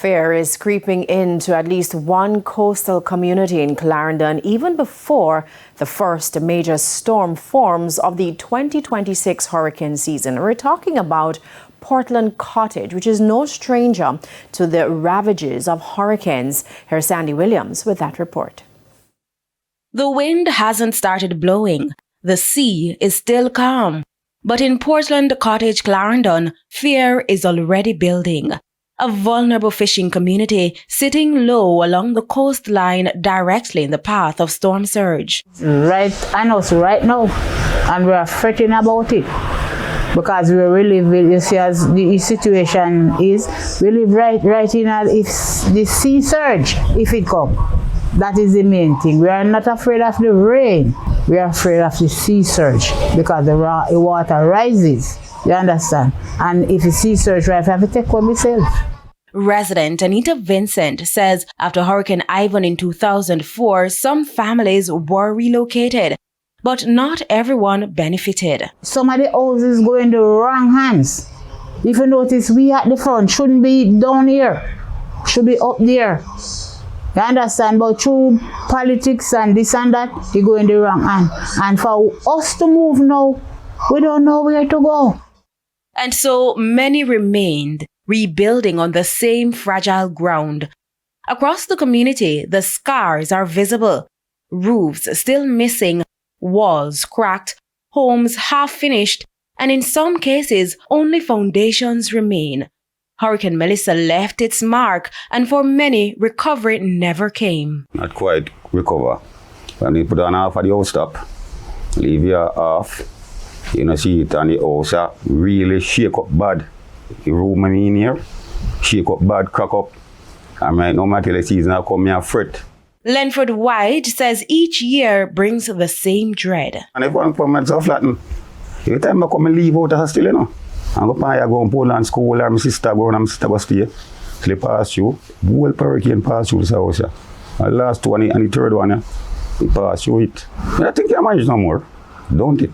Fear is creeping into at least one coastal community in Clarendon even before the first major storm forms of the 2026 hurricane season. We're talking about Portland Cottage, which is no stranger to the ravages of hurricanes. Here's Sandy Williams with that report. The wind hasn't started blowing. The sea is still calm. But in Portland Cottage, Clarendon, fear is already building. A vulnerable fishing community sitting low along the coastline directly in the path of storm surge. Right on us right now, and we are fretting about it because we really live, you see, as the situation is, we live right in if the sea surge, if it comes. That is the main thing. We are not afraid of the rain. We are afraid of the sea surge because the water rises. You understand? And if the sea surge, I have to take care of myself. Resident Anita Vincent says after Hurricane Ivan in 2004, some families were relocated, but not everyone benefited. Some of the houses go in the wrong hands. If you notice, we at the front shouldn't be down here, should be up there. You understand? But through politics and this and that, they go in the wrong hand. And for us to move now, we don't know where to go. And so many remained, rebuilding on the same fragile ground. Across the community, the scars are visible. Roofs still missing, walls cracked, homes half finished, and in some cases, only foundations remain. Hurricane Melissa left its mark, and for many, recovery never came. Not quite recover. When you put on half of the house top, leave your half, you know, see it on the house, really shake up bad. The room I'm in here, shake up bad, crack up. And right now, my the season I come here fret. Lenford White says each year brings the same dread. And if one come and so flatten, every time I come and leave out the hostel, you know, I go in Poland school, or my sister go and my sister go stay. They pass through, whole hurricane pass through this house. The last one and the third one, they pass through it. I think you manage no more, don't it?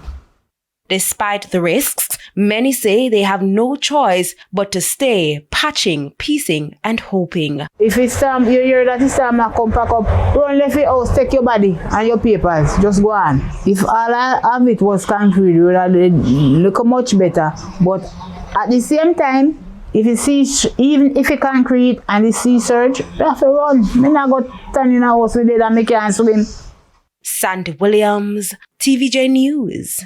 Despite the risks, many say they have no choice but to stay patching, piecing, and hoping. If it's time, you hear that it's time to come pack up, run left your house, take your body and your papers, just go on. If all of it was concrete, it would have look much better. But at the same time, if you see, even if it's concrete and the sea surge, you have to run. I'm not going to stand in a house with it and make you swim. Sandy Williams, TVJ News.